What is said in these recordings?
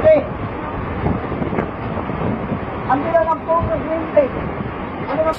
Pre, ang bilang ng focus rin, pre. Ano na?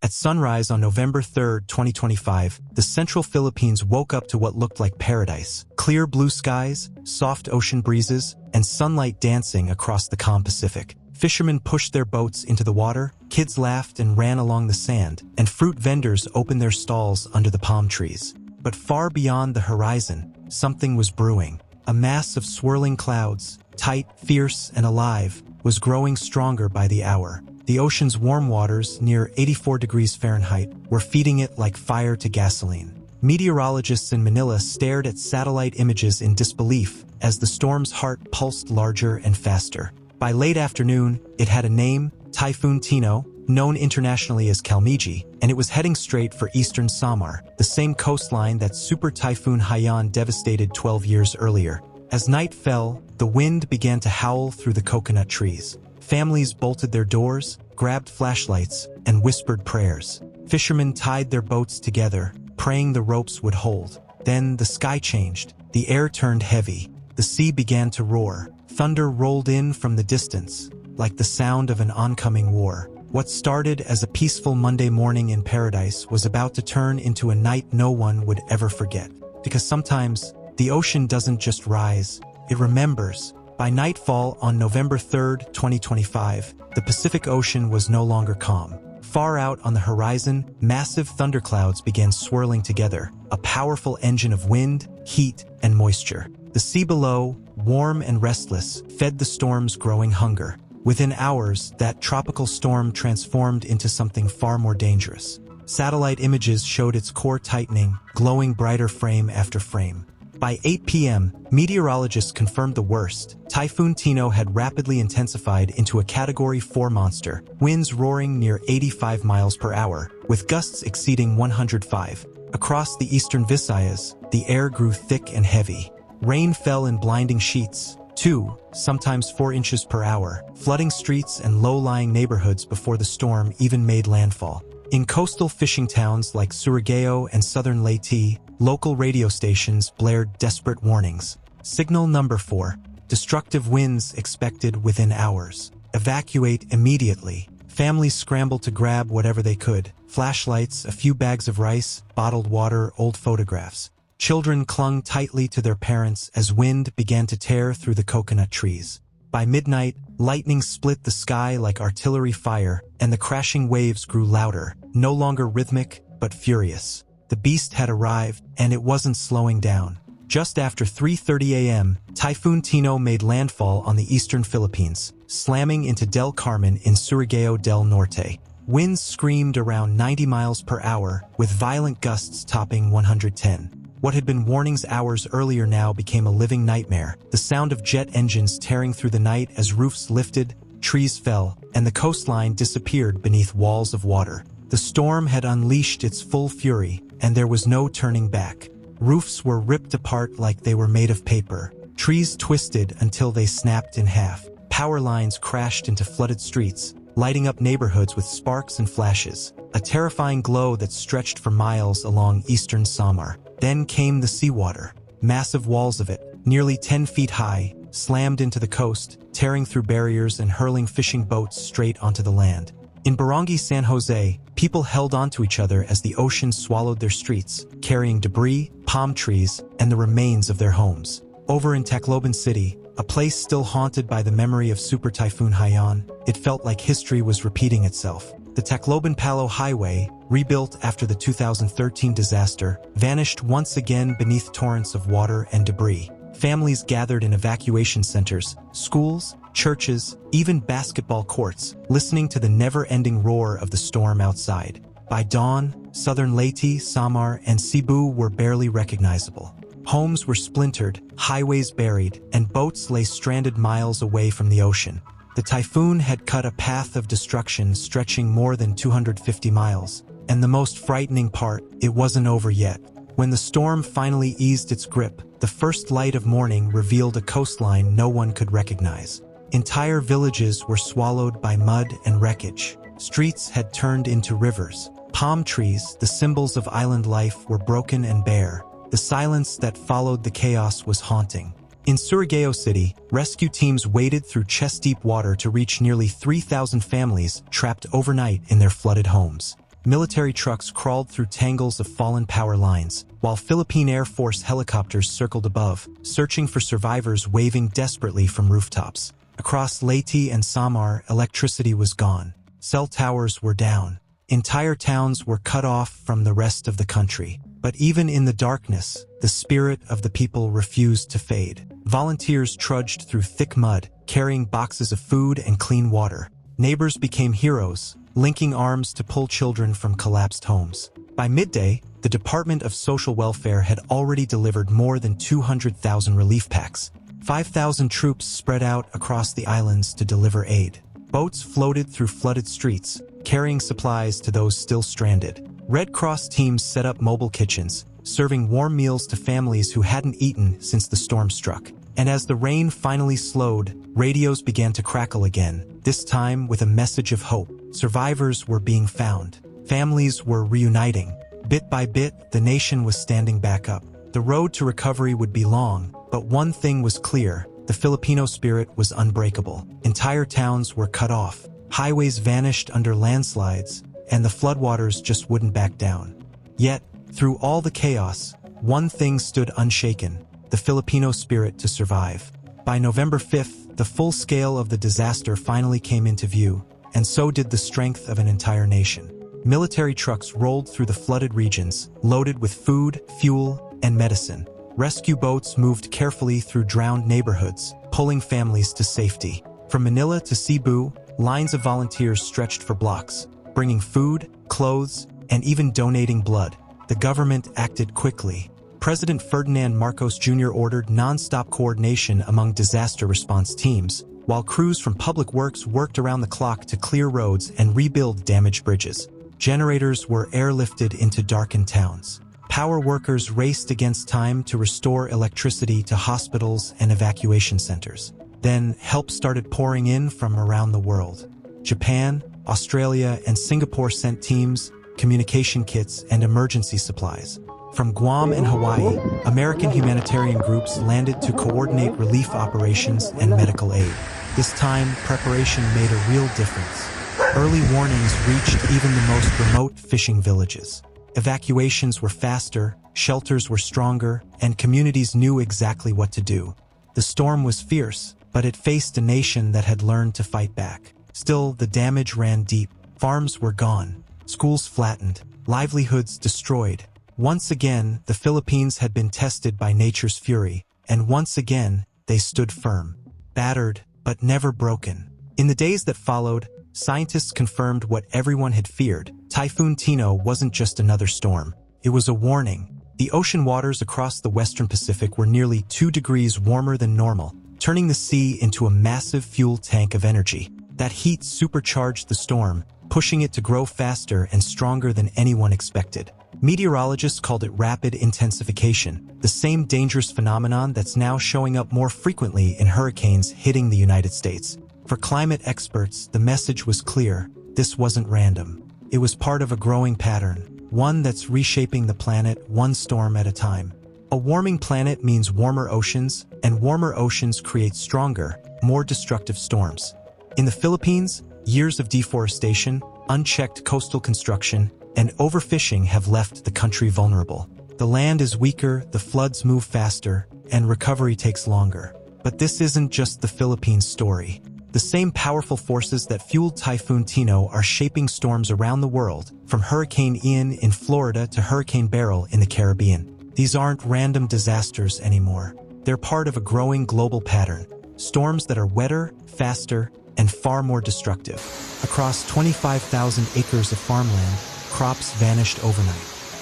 At sunrise on November 3, 2025, the central Philippines woke up to what looked like paradise. Clear blue skies, soft ocean breezes, and sunlight dancing across the calm Pacific. Fishermen pushed their boats into the water, kids laughed and ran along the sand, and fruit vendors opened their stalls under the palm trees. But far beyond the horizon, something was brewing. A mass of swirling clouds, tight, fierce, and alive, was growing stronger by the hour. The ocean's warm waters, near 84 degrees Fahrenheit, were feeding it like fire to gasoline. Meteorologists in Manila stared at satellite images in disbelief as the storm's heart pulsed larger and faster. By late afternoon, it had a name, Typhoon Tino, known internationally as Kalmiji, and it was heading straight for eastern Samar, the same coastline that Super Typhoon Haiyan devastated 12 years earlier. As night fell, the wind began to howl through the coconut trees. Families bolted their doors, grabbed flashlights, and whispered prayers. Fishermen tied their boats together, praying the ropes would hold. Then the sky changed. The air turned heavy. The sea began to roar. Thunder rolled in from the distance, like the sound of an oncoming war. What started as a peaceful Monday morning in paradise was about to turn into a night no one would ever forget. Because sometimes, the ocean doesn't just rise, it remembers. By nightfall on November 3, 2025, the Pacific Ocean was no longer calm. Far out on the horizon, massive thunderclouds began swirling together, a powerful engine of wind, heat, and moisture. The sea below, warm and restless, fed the storm's growing hunger. Within hours, that tropical storm transformed into something far more dangerous. Satellite images showed its core tightening, glowing brighter frame after frame. By 8 p.m., meteorologists confirmed the worst. Typhoon Tino had rapidly intensified into a Category 4 monster, winds roaring near 85 miles per hour, with gusts exceeding 105. Across the eastern Visayas, the air grew thick and heavy. Rain fell in blinding sheets, 2, sometimes 4 inches per hour, flooding streets and low-lying neighborhoods before the storm even made landfall. In coastal fishing towns like Surigao and southern Leyte, local radio stations blared desperate warnings. Signal number 4. Destructive winds expected within hours. Evacuate immediately. Families scrambled to grab whatever they could. Flashlights, a few bags of rice, bottled water, old photographs. Children clung tightly to their parents as wind began to tear through the coconut trees. By midnight, lightning split the sky like artillery fire, and the crashing waves grew louder, no longer rhythmic, but furious. The beast had arrived, and it wasn't slowing down. Just after 3:30 a.m., Typhoon Tino made landfall on the eastern Philippines, slamming into Del Carmen in Surigao del Norte. Winds screamed around 90 miles per hour, with violent gusts topping 110. What had been warnings hours earlier now became a living nightmare, the sound of jet engines tearing through the night as roofs lifted, trees fell, and the coastline disappeared beneath walls of water. The storm had unleashed its full fury, and there was no turning back. Roofs were ripped apart like they were made of paper. Trees twisted until they snapped in half. Power lines crashed into flooded streets, lighting up neighborhoods with sparks and flashes, a terrifying glow that stretched for miles along eastern Samar. Then came the seawater. Massive walls of it, nearly 10 feet high, slammed into the coast, tearing through barriers and hurling fishing boats straight onto the land. In Barangay San Jose, people held onto each other as the ocean swallowed their streets, carrying debris, palm trees, and the remains of their homes. Over in Tacloban City, a place still haunted by the memory of Super Typhoon Haiyan, it felt like history was repeating itself. The Tacloban-Palo Highway, rebuilt after the 2013 disaster, vanished once again beneath torrents of water and debris. Families gathered in evacuation centers, schools, churches, even basketball courts, listening to the never-ending roar of the storm outside. By dawn, southern Leyte, Samar, and Cebu were barely recognizable. Homes were splintered, highways buried, and boats lay stranded miles away from the ocean. The typhoon had cut a path of destruction stretching more than 250 miles. And the most frightening part, it wasn't over yet. When the storm finally eased its grip, the first light of morning revealed a coastline no one could recognize. Entire villages were swallowed by mud and wreckage. Streets had turned into rivers. Palm trees, the symbols of island life, were broken and bare. The silence that followed the chaos was haunting. In Surigao City, rescue teams waded through chest-deep water to reach nearly 3,000 families trapped overnight in their flooded homes. Military trucks crawled through tangles of fallen power lines, while Philippine Air Force helicopters circled above, searching for survivors waving desperately from rooftops. Across Leyte and Samar, electricity was gone. Cell towers were down. Entire towns were cut off from the rest of the country. But even in the darkness, the spirit of the people refused to fade. Volunteers trudged through thick mud, carrying boxes of food and clean water. Neighbors became heroes, linking arms to pull children from collapsed homes. By midday, the Department of Social Welfare had already delivered more than 200,000 relief packs. 5,000 troops spread out across the islands to deliver aid. Boats floated through flooded streets, carrying supplies to those still stranded. Red Cross teams set up mobile kitchens, serving warm meals to families who hadn't eaten since the storm struck. And as the rain finally slowed, radios began to crackle again, this time with a message of hope. Survivors were being found. Families were reuniting. Bit by bit, the nation was standing back up. The road to recovery would be long, but one thing was clear: the Filipino spirit was unbreakable. Entire towns were cut off. Highways vanished under landslides, and the floodwaters just wouldn't back down. Yet, through all the chaos, one thing stood unshaken: the Filipino spirit to survive. By November 5th, the full scale of the disaster finally came into view, and so did the strength of an entire nation. Military trucks rolled through the flooded regions, loaded with food, fuel, and medicine. Rescue boats moved carefully through drowned neighborhoods, pulling families to safety. From Manila to Cebu, lines of volunteers stretched for blocks, bringing food, clothes, and even donating blood. The government acted quickly. President Ferdinand Marcos Jr. ordered non-stop coordination among disaster response teams, while crews from public works worked around the clock to clear roads and rebuild damaged bridges. Generators were airlifted into darkened towns. Power workers raced against time to restore electricity to hospitals and evacuation centers. Then, help started pouring in from around the world. Japan, Australia, and Singapore sent teams, communication kits, and emergency supplies. From Guam and Hawaii, American humanitarian groups landed to coordinate relief operations and medical aid. This time, preparation made a real difference. Early warnings reached even the most remote fishing villages. Evacuations were faster, shelters were stronger, and communities knew exactly what to do. The storm was fierce, but it faced a nation that had learned to fight back. Still, the damage ran deep. Farms were gone, schools flattened, livelihoods destroyed. Once again, the Philippines had been tested by nature's fury, and once again, they stood firm. Battered, but never broken. In the days that followed, scientists confirmed what everyone had feared. Typhoon Tino wasn't just another storm. It was a warning. The ocean waters across the western Pacific were nearly 2 degrees warmer than normal, turning the sea into a massive fuel tank of energy. That heat supercharged the storm, pushing it to grow faster and stronger than anyone expected. Meteorologists called it rapid intensification, the same dangerous phenomenon that's now showing up more frequently in hurricanes hitting the United States. For climate experts, the message was clear: this wasn't random. It was part of a growing pattern, one that's reshaping the planet one storm at a time. A warming planet means warmer oceans, and warmer oceans create stronger, more destructive storms. In the Philippines, years of deforestation, unchecked coastal construction, and overfishing have left the country vulnerable. The land is weaker, the floods move faster, and recovery takes longer. But this isn't just the Philippines story. The same powerful forces that fueled Typhoon Tino are shaping storms around the world, from Hurricane Ian in Florida to Hurricane Beryl in the Caribbean. These aren't random disasters anymore. They're part of a growing global pattern. Storms that are wetter, faster, and far more destructive. Across 25,000 acres of farmland, crops vanished overnight.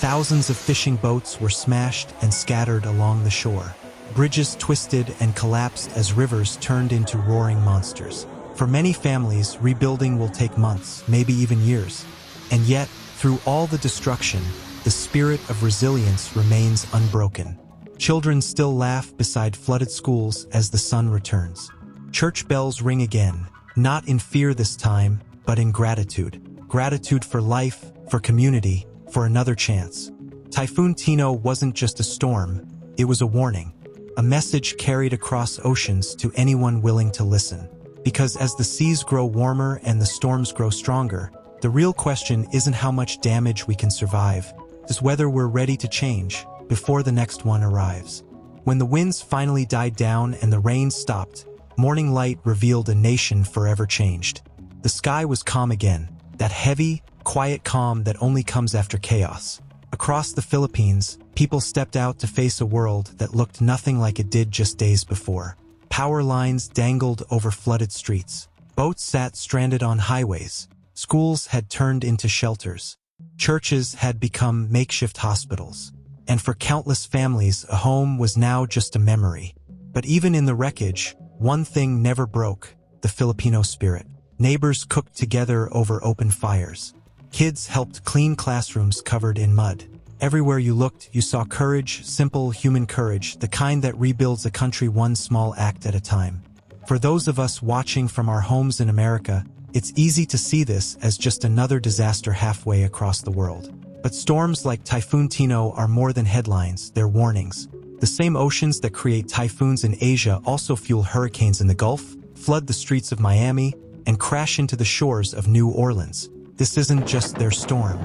Thousands of fishing boats were smashed and scattered along the shore. Bridges twisted and collapsed as rivers turned into roaring monsters. For many families, rebuilding will take months, maybe even years. And yet, through all the destruction, the spirit of resilience remains unbroken. Children still laugh beside flooded schools as the sun returns. Church bells ring again, not in fear this time, but in gratitude. Gratitude for life, for community, for another chance. Typhoon Tino wasn't just a storm, it was a warning. A message carried across oceans to anyone willing to listen. Because as the seas grow warmer and the storms grow stronger, the real question isn't how much damage we can survive, it's whether we're ready to change before the next one arrives. When the winds finally died down and the rain stopped, morning light revealed a nation forever changed. The sky was calm again, that heavy, quiet calm that only comes after chaos. Across the Philippines, people stepped out to face a world that looked nothing like it did just days before. Power lines dangled over flooded streets. Boats sat stranded on highways. Schools had turned into shelters. Churches had become makeshift hospitals. And for countless families, a home was now just a memory. But even in the wreckage, one thing never broke: the Filipino spirit. Neighbors cooked together over open fires. Kids helped clean classrooms covered in mud. Everywhere you looked, you saw courage, simple human courage, the kind that rebuilds a country one small act at a time. For those of us watching from our homes in America, it's easy to see this as just another disaster halfway across the world. But storms like Typhoon Tino are more than headlines, they're warnings. The same oceans that create typhoons in Asia also fuel hurricanes in the Gulf, flood the streets of Miami, and crash into the shores of New Orleans. This isn't just their storm,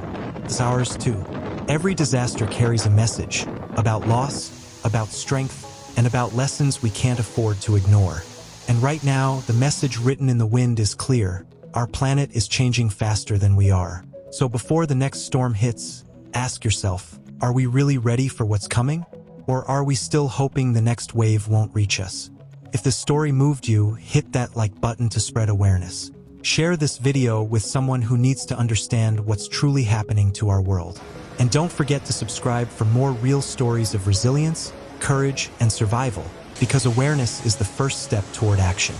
it's ours too. Every disaster carries a message about loss, about strength, and about lessons we can't afford to ignore. And right now, the message written in the wind is clear: our planet is changing faster than we are. So before the next storm hits, ask yourself, are we really ready for what's coming? Or are we still hoping the next wave won't reach us? If the story moved you, hit that like button to spread awareness. Share this video with someone who needs to understand what's truly happening to our world. And don't forget to subscribe for more real stories of resilience, courage, and survival, because awareness is the first step toward action.